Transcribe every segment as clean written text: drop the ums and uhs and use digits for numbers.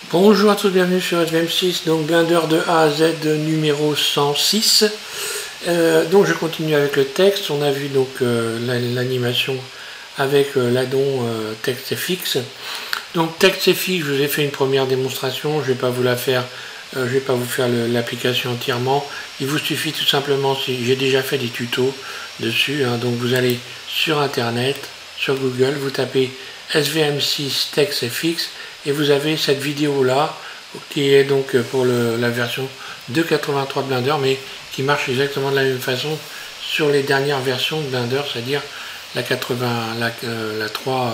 Bonjour à tous, bienvenue sur SVM6, donc Blender de A à Z numéro 106. Donc je continue avec le texte. On a vu donc l'animation avec l'addon TextFX. Donc TextFX, je vous ai fait une première démonstration, je ne vais pas vous la faire, je vais pas vous faire l'application entièrement. Il vous suffit tout simplement, si j'ai déjà fait des tutos dessus, hein, donc vous allez sur internet, sur Google, vous tapez SVM6 TextFX et vous avez cette vidéo là qui est donc pour la version 2.83 Blender, mais qui marche exactement de la même façon sur les dernières versions de Blender, c'est-à-dire la 3,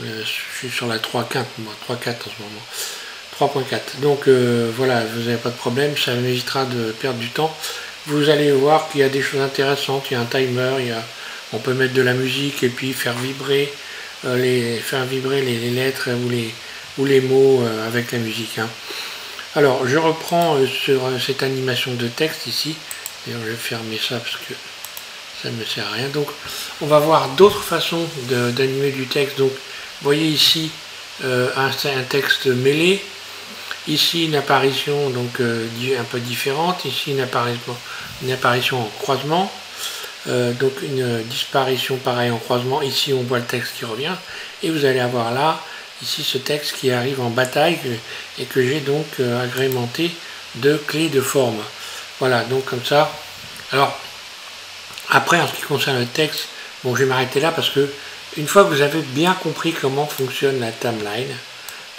je suis sur la 3.4 en ce moment, 3.4. Donc voilà, vous n'avez pas de problème, ça m'évitera de perdre du temps. Vous allez voir qu'il y a des choses intéressantes, il y a un timer, on peut mettre de la musique et puis faire vibrer les lettres ou les mots avec la musique. Hein. Alors, je reprends sur cette animation de texte ici. D'ailleurs, je vais fermer ça parce que ça ne me sert à rien. Donc, on va voir d'autres façons d'animer du texte. Donc, vous voyez ici un texte mêlé. Ici, une apparition donc, un peu différente. Ici, une apparition en croisement. Donc une disparition pareille en croisement. Ici on voit le texte qui revient et vous allez avoir là ici ce texte qui arrive en bataille et que j'ai donc agrémenté de clés de forme. Voilà, donc comme ça. Alors après, en ce qui concerne le texte, bon, je vais m'arrêter là parce que une fois que vous avez bien compris comment fonctionne la timeline,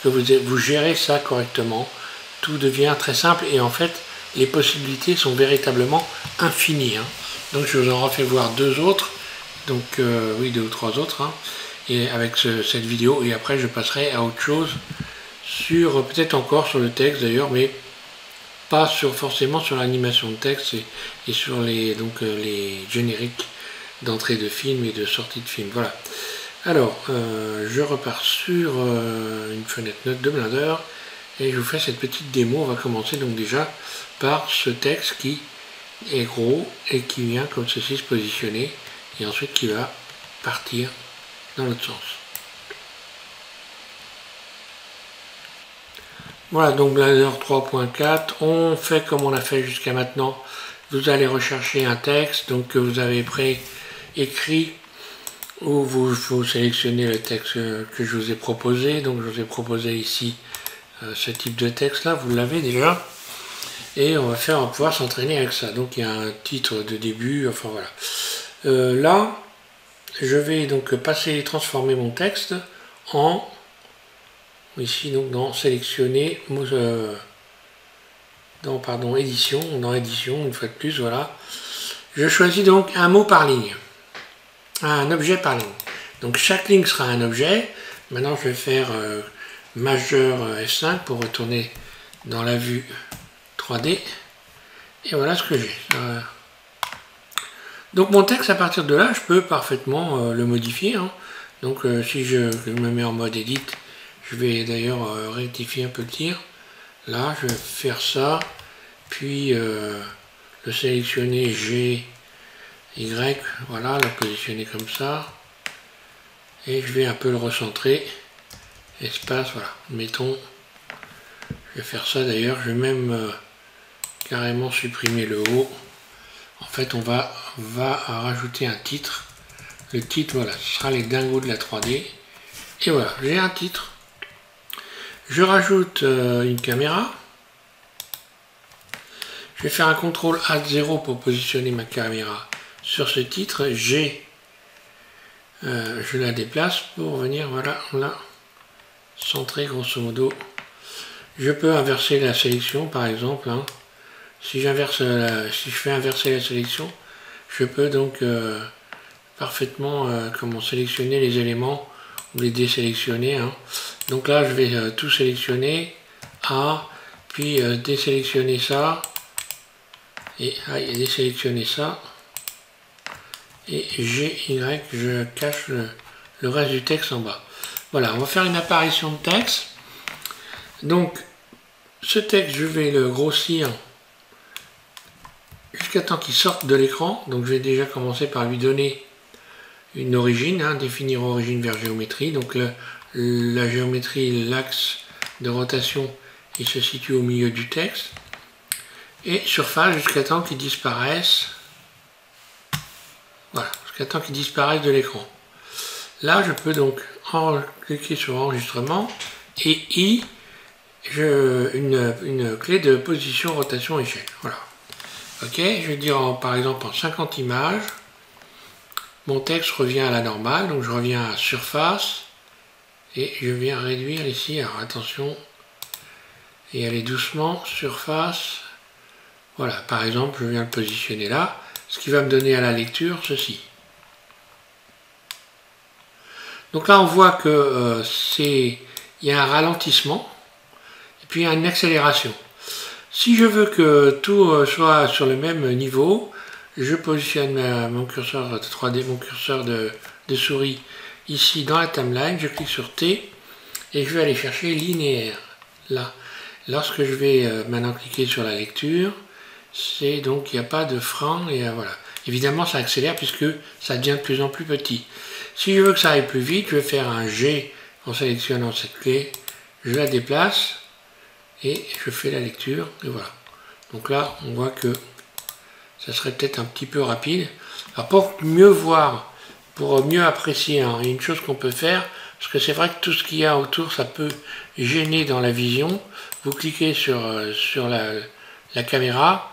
que vous gérez ça correctement, tout devient très simple et en fait les possibilités sont véritablement infinies. Hein. Donc je vous en refais voir deux autres, donc oui, deux ou trois autres, hein, et avec cette vidéo, et après je passerai à autre chose, sur peut-être encore sur le texte d'ailleurs, mais pas forcément sur l'animation de texte et sur les génériques d'entrée de film et de sortie de film. Voilà. Alors, je repars sur une fenêtre note de Blender et je vous fais cette petite démo. On va commencer donc déjà par ce texte qui est gros et qui vient comme ceci se positionner et ensuite qui va partir dans l'autre sens. Voilà, donc Blender 3.4, on fait comme on a fait jusqu'à maintenant. Vous allez rechercher un texte donc que vous avez écrit ou vous sélectionnez le texte que je vous ai proposé. Donc je vous ai proposé ici ce type de texte là, vous l'avez déjà. Et on va pouvoir s'entraîner avec ça. Donc il y a un titre de début, enfin voilà. Là, je vais donc transformer mon texte en, ici donc dans sélectionner, dans édition, une fois de plus, voilà. Je choisis donc un mot par ligne, un objet par ligne. Donc chaque ligne sera un objet. Maintenant je vais faire majeur F5 pour retourner dans la vue 3D. Et voilà ce que j'ai. Donc mon texte, à partir de là, je peux parfaitement le modifier. Hein. Donc si je me mets en mode edit, je vais d'ailleurs rectifier un peu le tir. Là, je vais faire ça. Puis le sélectionner G, Y, voilà, le positionner comme ça. Et je vais un peu le recentrer. Espace, voilà. Mettons, je vais faire ça d'ailleurs. Je vais même carrément supprimer le haut. En fait, on va rajouter un titre. Le titre, voilà, ce sera les dingos de la 3D. Et voilà, j'ai un titre. Je rajoute une caméra. Je vais faire un CTRL Alt 0 pour positionner ma caméra sur ce titre. G, je la déplace pour venir, voilà, là, centrer grosso modo. Je peux inverser la sélection, par exemple. Hein. Si je fais inverser la sélection, je peux donc parfaitement sélectionner les éléments ou les désélectionner. Hein. Donc là, je vais tout sélectionner, A, puis désélectionner ça, et désélectionner ça, et G, Y, je cache le reste du texte en bas. Voilà, on va faire une apparition de texte. Donc, ce texte, je vais le grossir jusqu'à temps qu'il sorte de l'écran. Donc je vais déjà commencer par lui donner une origine, hein, définir origine vers géométrie. Donc la géométrie, l'axe de rotation, il se situe au milieu du texte. Et surface jusqu'à temps qu'il disparaisse. Voilà, jusqu'à temps qu'il disparaisse de l'écran. Là, je peux donc cliquer sur enregistrement et I, une clé de position, rotation, échelle. Voilà. Ok, je vais dire par exemple en 50 images. Mon texte revient à la normale, donc je reviens à surface et je viens réduire ici. Alors attention, et aller doucement, surface. Voilà, par exemple, je viens le positionner là, ce qui va me donner à la lecture ceci. Donc là, on voit que il y a un ralentissement et puis une accélération. Si je veux que tout soit sur le même niveau, je positionne mon curseur 3D, mon curseur de souris ici dans la timeline, je clique sur T et je vais aller chercher linéaire là. Lorsque je vais maintenant cliquer sur la lecture, c'est donc il n'y a pas de frein et voilà. Évidemment ça accélère puisque ça devient de plus en plus petit. Si je veux que ça aille plus vite, je vais faire un G en sélectionnant cette clé, je la déplace et je fais la lecture et voilà. Donc là on voit que ça serait peut-être un petit peu rapide. Alors pour mieux voir, pour mieux apprécier, hein, il y a une chose qu'on peut faire, parce que c'est vrai que tout ce qu'il y a autour, ça peut gêner dans la vision. Vous cliquez sur la caméra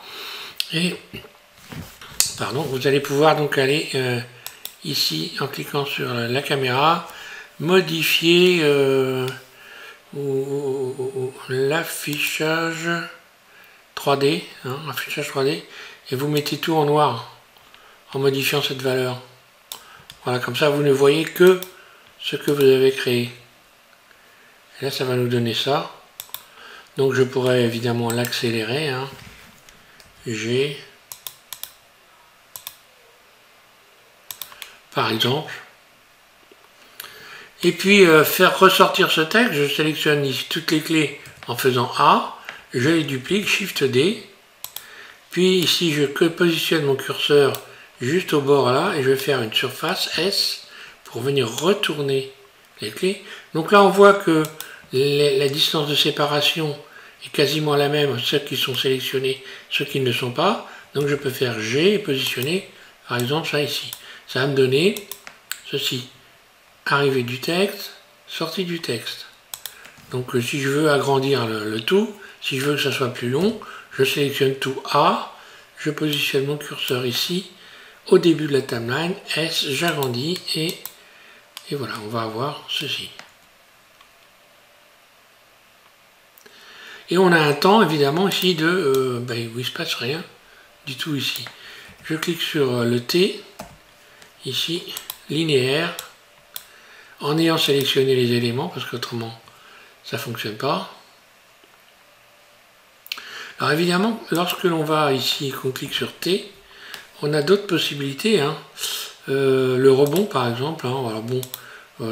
et pardon, vous allez pouvoir donc aller ici en cliquant sur la caméra, modifier l'affichage 3D, hein, affichage 3D, et vous mettez tout en noir en modifiant cette valeur. Voilà, comme ça vous ne voyez que ce que vous avez créé. Et là ça va nous donner ça. Donc je pourrais évidemment l'accélérer, hein. G par exemple. Et puis faire ressortir ce texte, je sélectionne ici toutes les clés en faisant A, je les duplique, Shift D, puis ici je positionne mon curseur juste au bord là, et je vais faire une surface S pour venir retourner les clés. Donc là on voit que la distance de séparation est quasiment la même, ceux qui sont sélectionnés, ceux qui ne le sont pas. Donc je peux faire G et positionner par exemple ça ici. Ça va me donner ceci. Arrivée du texte, sortie du texte. Donc si je veux agrandir le tout, si je veux que ça soit plus long, je sélectionne tout A, je positionne mon curseur ici, au début de la timeline, S, j'agrandis et voilà, on va avoir ceci. Et on a un temps évidemment ici de où il ne se passe rien du tout ici. Je clique sur le T, ici, linéaire, en ayant sélectionné les éléments, parce qu'autrement ça ne fonctionne pas. Alors évidemment, lorsque l'on va ici, qu'on clique sur T, on a d'autres possibilités, hein. Le rebond par exemple, hein. Alors bon,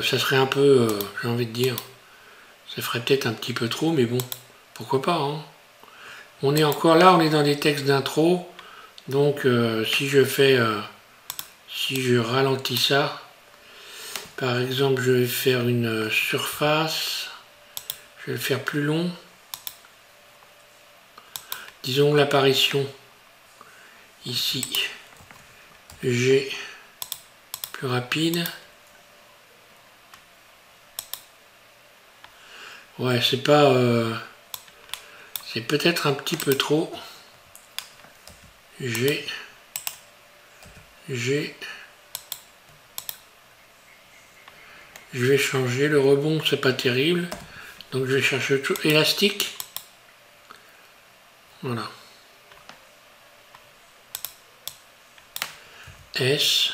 ça serait un peu, j'ai envie de dire, ça ferait peut-être un petit peu trop, mais bon, pourquoi pas, hein. On est encore là, on est dans des textes d'intro, donc si je ralentis ça, par exemple je vais faire une surface, je vais le faire plus long, disons l'apparition ici, G plus rapide, ouais c'est pas, c'est peut-être un petit peu trop, G, je vais changer, le rebond c'est pas terrible, donc je vais chercher tout élastique, voilà, S,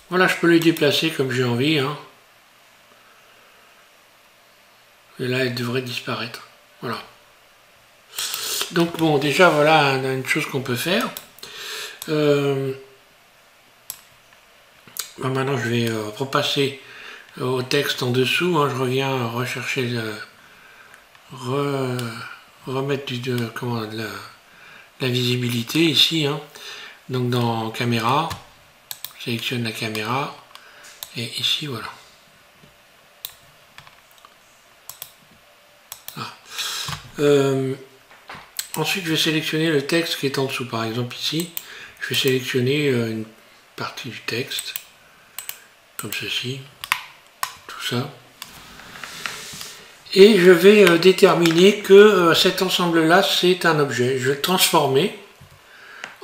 voilà, je peux les déplacer comme j'ai envie, hein. Et là elle devrait disparaître, voilà. Donc bon, déjà voilà une chose qu'on peut faire. Maintenant je vais repasser au texte en dessous, hein. Je reviens rechercher remettre de la visibilité ici, hein. Donc dans caméra, je sélectionne la caméra et ici voilà. Ensuite, je vais sélectionner le texte qui est en dessous. Par exemple, ici, je vais sélectionner une partie du texte, comme ceci, tout ça. Et je vais déterminer que cet ensemble-là, c'est un objet. Je vais le transformer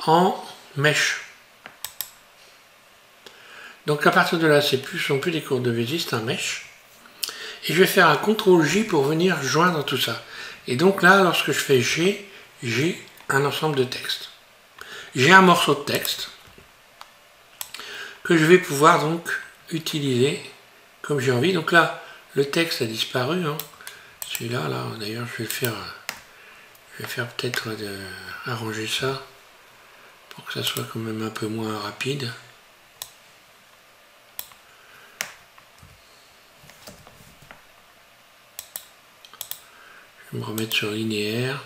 en mèche. Donc à partir de là, ce ne sont plus des courbes de Bézier, c'est un mèche. Et je vais faire un CTRL-J pour venir joindre tout ça. Et donc là, lorsque je fais G, j'ai un ensemble de texte. J'ai un morceau de texte que je vais pouvoir donc utiliser comme j'ai envie. Donc là, le texte a disparu. Hein. Celui-là, là, d'ailleurs, je vais faire peut-être arranger ça pour que ça soit quand même un peu moins rapide. Je vais me remettre sur linéaire.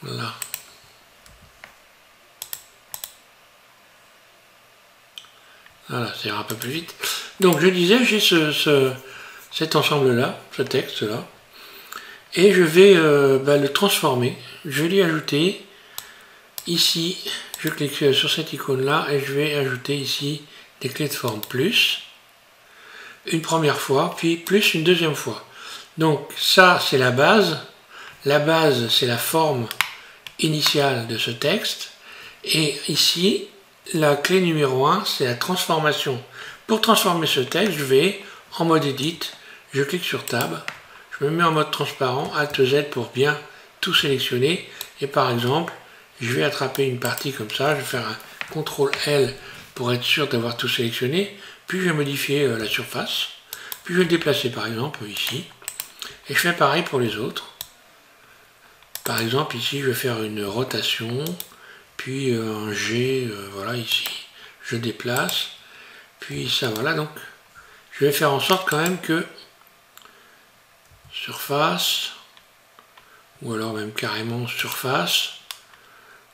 Voilà. Voilà, ça ira un peu plus vite. Donc je disais, j'ai cet ensemble-là, ce texte-là, et je vais le transformer. Je vais lui ajouter ici, je clique sur cette icône-là, et je vais ajouter ici des clés de forme plus, une première fois, puis plus une deuxième fois. Donc ça, c'est la base. La base, c'est la forme initiale de ce texte. Et ici, la clé numéro 1, c'est la transformation. Pour transformer ce texte, je vais en mode Edit, je clique sur Tab, je me mets en mode transparent, Alt Z pour bien tout sélectionner. Et par exemple, je vais attraper une partie comme ça, je vais faire un CTRL L pour être sûr d'avoir tout sélectionné. Puis je vais modifier la surface. Puis je vais le déplacer par exemple ici. Et je fais pareil pour les autres. Par exemple ici, je vais faire une rotation. Puis un G, voilà ici, je déplace, puis ça, voilà, donc je vais faire en sorte quand même que surface, ou alors même carrément surface,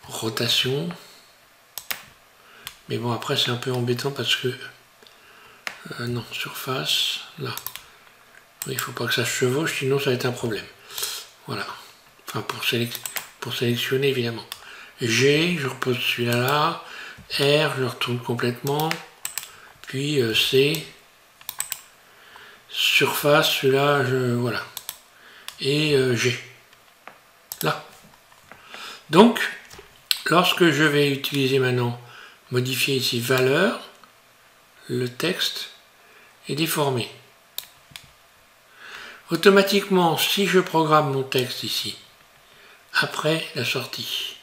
rotation, mais bon après c'est un peu embêtant parce que, non, surface, là, il ne faut pas que ça se chevauche, sinon ça va être un problème, voilà, enfin pour sélectionner évidemment. G, je repose celui-là là, R, je le retourne complètement, puis C, surface, celui-là, voilà, et G, là. Donc, lorsque je vais utiliser maintenant, modifier ici valeur, le texte est déformé. Automatiquement, si je programme mon texte ici, après la sortie,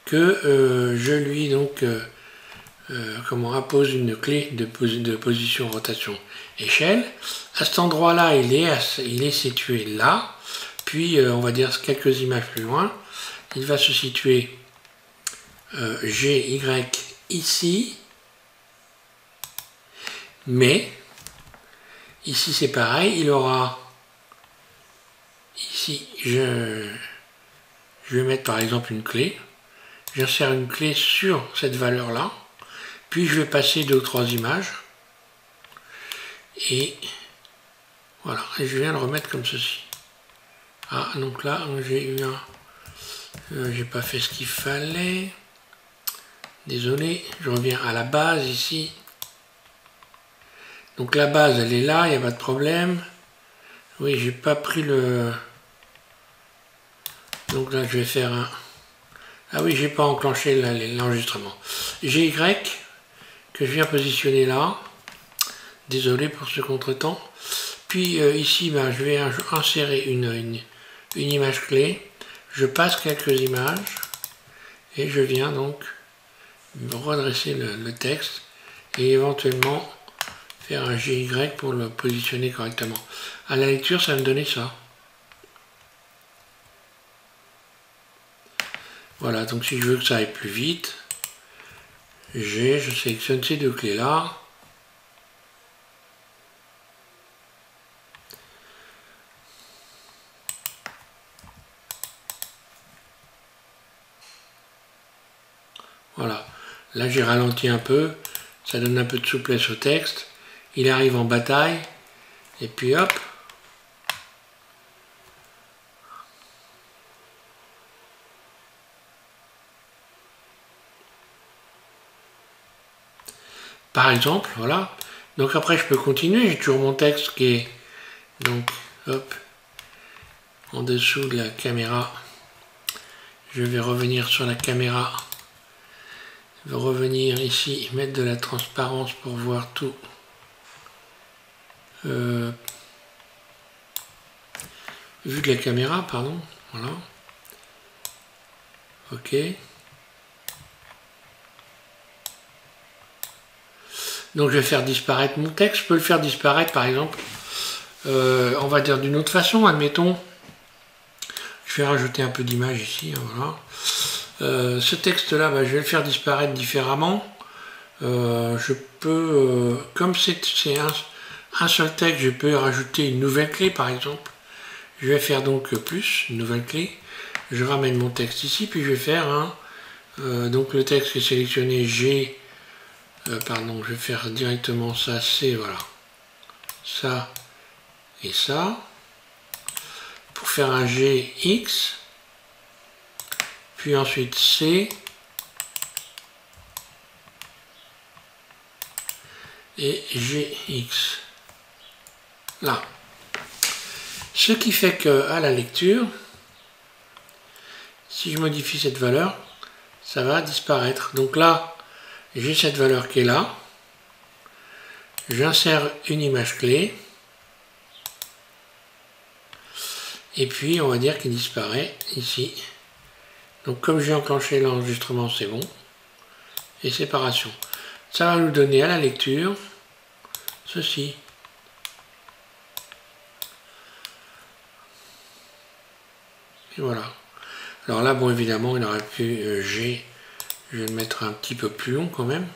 que je lui donc impose une clé de position, rotation, échelle. À cet endroit-là, il est situé là. Puis, on va dire quelques images plus loin, il va se situer G, Y ici. Mais, ici c'est pareil, il aura ici, je vais mettre par exemple une clé. J'insère une clé sur cette valeur-là. Puis je vais passer 2 ou 3 images. Et voilà, et je viens le remettre comme ceci. Ah, donc là, j'ai eu j'ai pas fait ce qu'il fallait. Désolé, je reviens à la base ici. Donc la base, elle est là, il n'y a pas de problème. Oui, j'ai pas pris le... Donc là, je vais faire un... Ah oui, j'ai pas enclenché l'enregistrement. GY, que je viens positionner là. Désolé pour ce contretemps. Puis ici, je vais insérer une image clé. Je passe quelques images et je viens donc redresser le texte et éventuellement faire un GY pour le positionner correctement. À la lecture, ça va me donner ça. Voilà, donc si je veux que ça aille plus vite, je sélectionne ces 2 clés là. Voilà, là j'ai ralenti un peu, ça donne un peu de souplesse au texte, il arrive en bataille, et puis hop. Par exemple, voilà. Donc après je peux continuer, j'ai toujours mon texte qui est donc hop en dessous de la caméra. Je vais revenir sur la caméra. Je vais revenir ici, mettre de la transparence pour voir tout. Vue de la caméra, pardon. Voilà. Ok. Donc je vais faire disparaître mon texte. Je peux le faire disparaître par exemple, on va dire d'une autre façon, admettons. Je vais rajouter un peu d'image ici, hein, voilà. Ce texte-là, bah, je vais le faire disparaître différemment. Je peux, comme c'est un seul texte, je peux rajouter une nouvelle clé par exemple. Je vais faire donc plus, une nouvelle clé. Je ramène mon texte ici, puis je vais faire un... donc le texte qui est sélectionné G... pardon, je vais faire directement ça, C, voilà. Ça et ça. Pour faire un GX. Puis ensuite C. Et GX. Là. Ce qui fait que à la lecture, si je modifie cette valeur, ça va disparaître. Donc là, j'ai cette valeur qui est là. J'insère une image clé. Et puis, on va dire qu'il disparaît ici. Donc, comme j'ai enclenché l'enregistrement, c'est bon. Et séparation. Ça va nous donner à la lecture ceci. Et voilà. Alors là, bon, évidemment, il aurait pu G. Je vais le mettre un petit peu plus long quand même.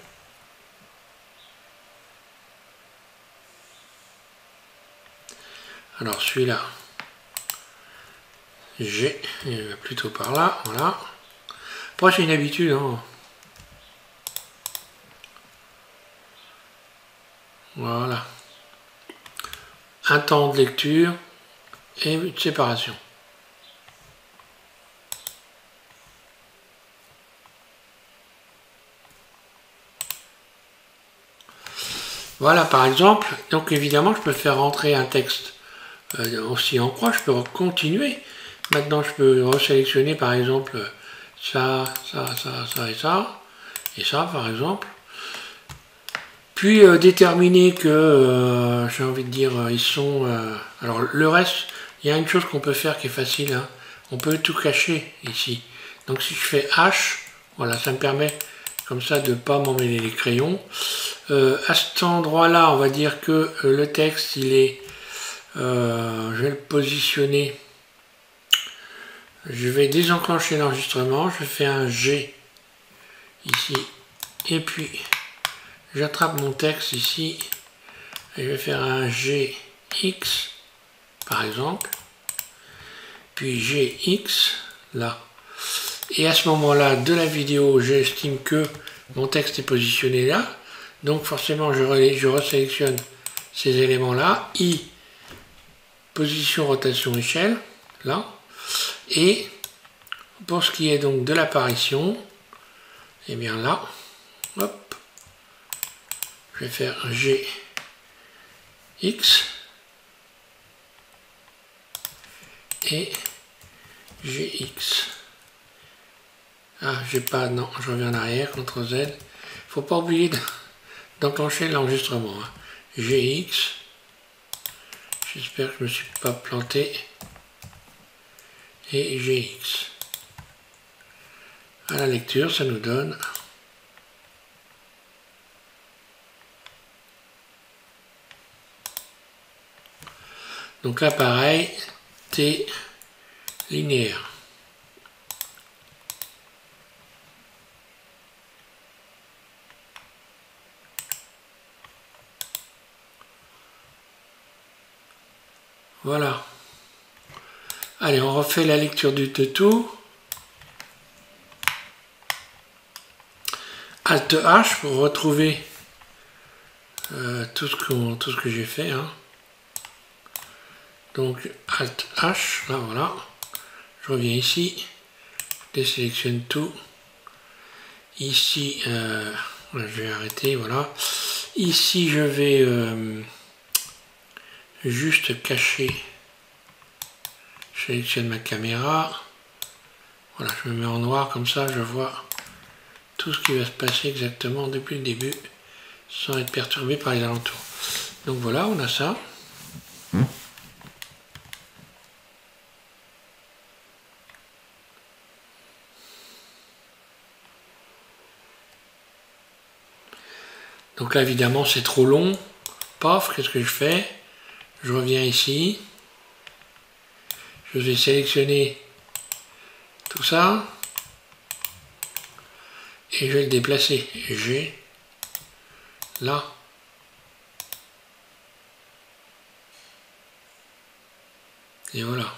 Alors celui-là, G, plutôt par là, voilà. Après c'est une habitude, hein. Voilà. Un temps de lecture et une séparation. Voilà par exemple, donc évidemment je peux faire rentrer un texte aussi en croix, je peux continuer. Maintenant je peux resélectionner par exemple ça et ça par exemple. Puis déterminer que, j'ai envie de dire, ils sont... alors le reste, il y a une chose qu'on peut faire qui est facile, hein. On peut tout cacher ici. Donc si je fais H, voilà, ça me permet comme ça de ne pas m'emmêler les crayons. À cet endroit-là, on va dire que le texte, il est... je vais le positionner. Je vais désenclencher l'enregistrement. Je fais un G ici. Et puis, j'attrape mon texte ici. Et je vais faire un GX, par exemple. Puis GX, là. Et à ce moment-là de la vidéo, j'estime que mon texte est positionné là. Donc forcément, je resélectionne ces éléments-là. I, position, rotation, échelle, là. Et pour ce qui est donc de l'apparition, et bien là, hop, je vais faire GX et GX. Ah, j'ai pas, non, je reviens en arrière, CTRL Z. Faut pas oublier d'enclencher l'enregistrement. Hein. GX. J'espère que je me suis pas planté. Et GX. À la lecture, ça nous donne donc là pareil, T linéaire. Voilà. Allez, on refait la lecture de tout. Alt H pour retrouver tout ce que j'ai fait. Hein. Donc Alt H, là voilà. Je reviens ici, je désélectionne tout. Ici, je vais arrêter, voilà. Ici, je vais juste cacher. Je sélectionne ma caméra. Voilà, je me mets en noir, comme ça je vois tout ce qui va se passer exactement depuis le début, sans être perturbé par les alentours. Donc voilà, on a ça. Donc là, évidemment, c'est trop long. Paf, qu'est-ce que je fais? Je reviens ici. Je vais sélectionner tout ça. Et je vais le déplacer. G. Là. Et voilà.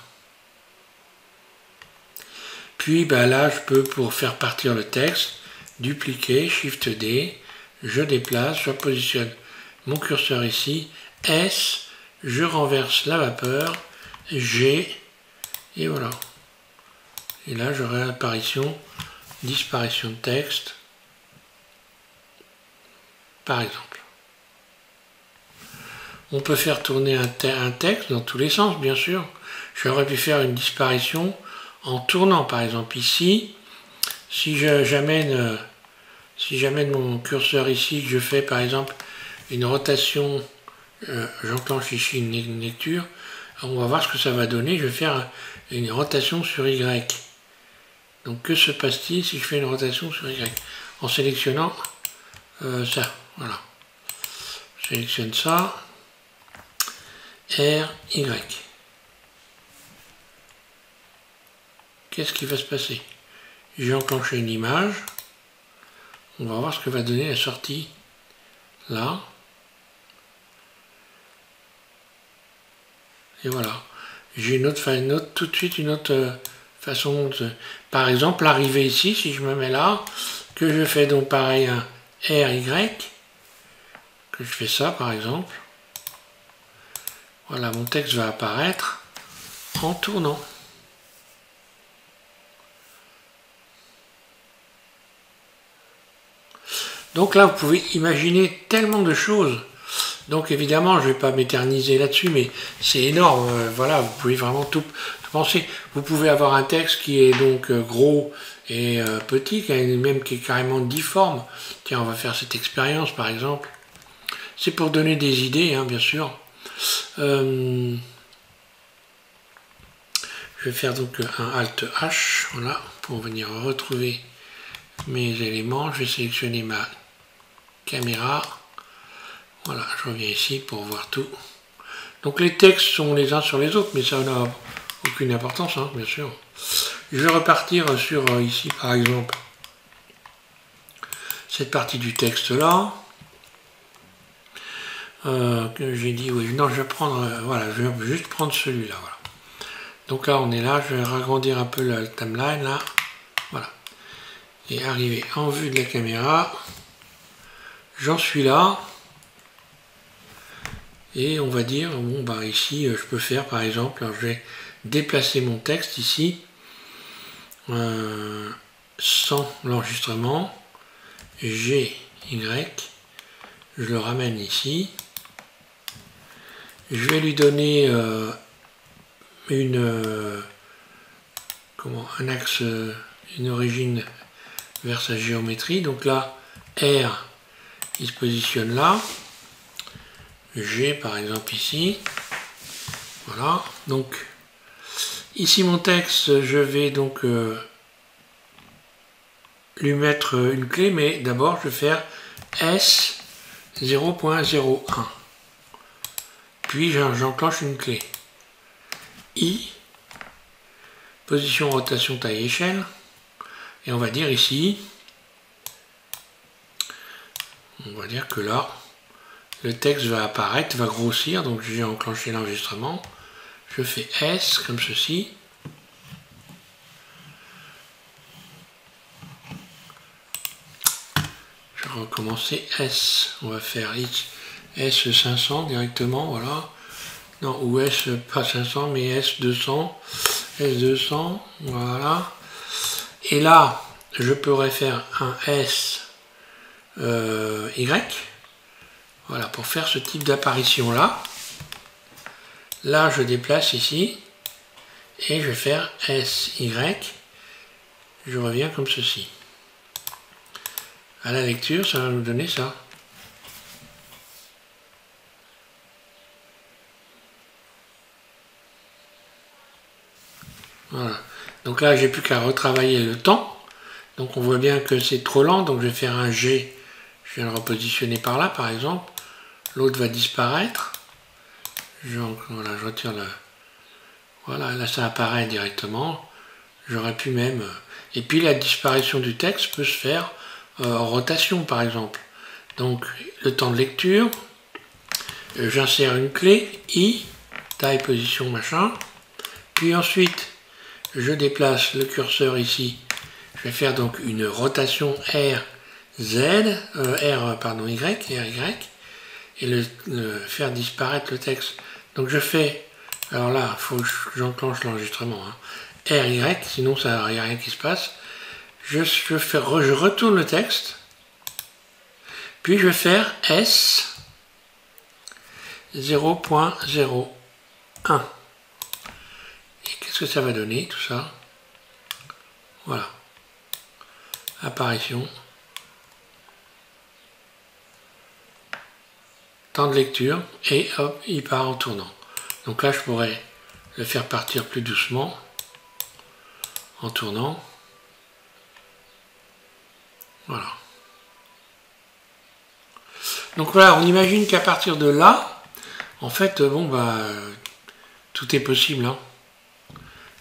Puis ben là, je peux, pour faire partir le texte, dupliquer, Shift D. Je déplace, je positionne mon curseur ici. S. Je renverse la vapeur. G. Et voilà. Et là, j'aurai apparition, disparition de texte, par exemple. On peut faire tourner un texte dans tous les sens, bien sûr. J'aurais pu faire une disparition en tournant, par exemple ici. Si j'amène mon curseur ici, que je fais par exemple une rotation, j'enclenche ici une lecture, on va voir ce que ça va donner. Je vais faire une rotation sur Y. Donc que se passe-t-il si je fais une rotation sur Y? En sélectionnant ça, voilà. Je sélectionne ça, R, Y. Qu'est-ce qui va se passer? J'ai enclenché une image. On va voir ce que va donner la sortie là. Et voilà. J'ai tout de suite une autre façon de... Par exemple, l'arrivée ici, si je me mets là, que je fais donc pareil un RY, que je fais ça par exemple. Voilà, mon texte va apparaître en tournant. Donc là, vous pouvez imaginer tellement de choses. Donc évidemment, je ne vais pas m'éterniser là-dessus, mais c'est énorme. Voilà, vous pouvez vraiment tout penser. Vous pouvez avoir un texte qui est donc gros et petit, même qui est carrément difforme. Tiens, on va faire cette expérience par exemple. C'est pour donner des idées, hein, bien sûr. Je vais faire donc un Alt H, voilà, pour venir retrouver mes éléments. Je vais sélectionner ma caméra. Voilà, je reviens ici pour voir tout. Donc les textes sont les uns sur les autres, mais ça n'a aucune importance, hein, bien sûr. Je vais repartir sur ici, par exemple, cette partie du texte là. Que j'ai dit, oui, non, je vais prendre, voilà, je vais juste prendre celui-là, voilà. Donc là, on est là, je vais agrandir un peu la timeline, là, voilà. Et arriver en vue de la caméra. J'en suis là. Et on va dire, bon, bah ici, je peux faire, par exemple, alors je vais déplacer mon texte ici, sans l'enregistrement, G, Y, je le ramène ici. Je vais lui donner un axe, une origine vers sa géométrie. Donc là, R, il se positionne là. G, par exemple, ici. Voilà. Donc, ici, mon texte, je vais donc lui mettre une clé, mais d'abord, je vais faire S 0.01. Puis j'enclenche une clé. I, position, rotation, taille, échelle. Et on va dire ici, on va dire que là, le texte va apparaître, va grossir. Donc j'ai enclenché l'enregistrement. Je fais S comme ceci. Je vais recommencer S. On va faire X S500 directement, voilà. Non, ou S, pas 500, mais S200. S200, voilà. Et là, je pourrais faire un S Y. Voilà, pour faire ce type d'apparition-là. Là, je déplace ici. Et je vais faire SY. Je reviens comme ceci. À la lecture, ça va nous donner ça. Voilà. Donc là, j'ai plus qu'à retravailler le temps. Donc on voit bien que c'est trop lent. Donc je vais faire un G. Je viens le repositionner par là, par exemple. L'autre va disparaître. Voilà, je retire le... Voilà, là ça apparaît directement. J'aurais pu même... Et puis la disparition du texte peut se faire en rotation, par exemple. Donc le temps de lecture, j'insère une clé, I, taille, position, machin. Puis ensuite, je déplace le curseur ici. Je vais faire donc une rotation R, Z, Y, et faire disparaître le texte. Donc je fais, alors là, il faut que j'enclenche l'enregistrement, hein. RY, sinon il n'y a rien qui se passe. Je retourne le texte, puis je vais faire S 0.01. Et qu'est-ce que ça va donner, tout ça? Voilà. Apparition. Temps de lecture, et hop, il part en tournant. Donc là, je pourrais le faire partir plus doucement, en tournant. Voilà. Donc voilà, on imagine qu'à partir de là, en fait, bon, bah, tout est possible, hein.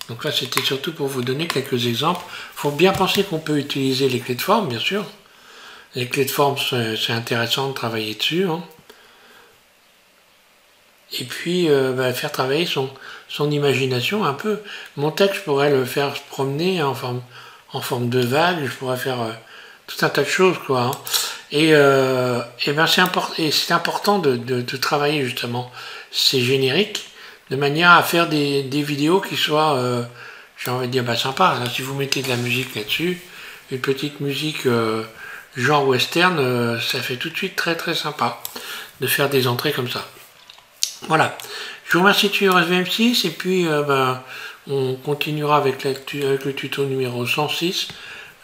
Donc là, c'était surtout pour vous donner quelques exemples. Il faut bien penser qu'on peut utiliser les clés de forme, bien sûr. Les clés de forme, c'est intéressant de travailler dessus, hein. Et puis, faire travailler son imagination un peu. Mon texte, je pourrais le faire se promener en forme de vague. Je pourrais faire tout un tas de choses, quoi, hein. Et c'est important de travailler justement ces génériques de manière à faire des vidéos qui soient, j'ai envie de dire, sympas. Là, si vous mettez de la musique là-dessus, une petite musique genre western, ça fait tout de suite très très sympa de faire des entrées comme ça. Voilà. Je vous remercie de suivre SVM6 et puis on continuera avec le tuto numéro 106.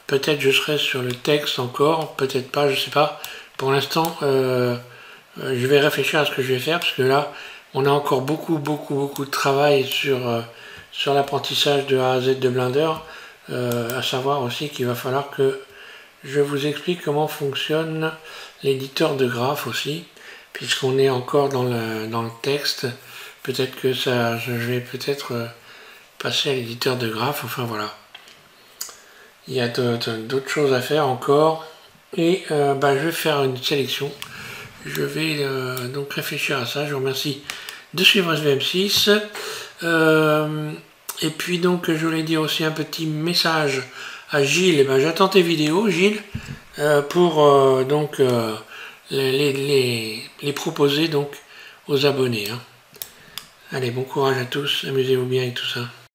Peut-être je serai sur le texte encore, peut-être pas, je sais pas. Pour l'instant, je vais réfléchir à ce que je vais faire parce que là, on a encore beaucoup de travail sur l'apprentissage de A à Z de Blender. À savoir aussi qu'il va falloir que je vous explique comment fonctionne l'éditeur de graphes aussi, puisqu'on est encore dans le texte. Peut-être que je vais peut-être passer à l'éditeur de graphes, enfin voilà. Il y a d'autres choses à faire encore. Et je vais faire une sélection. Je vais donc réfléchir à ça. Je vous remercie de suivre SVM6. Et puis donc je voulais dire aussi un petit message à Gilles. J'attends tes vidéos, Gilles, pour donc les proposer donc aux abonnés, hein. Allez, bon courage à tous. Amusez-vous bien avec tout ça.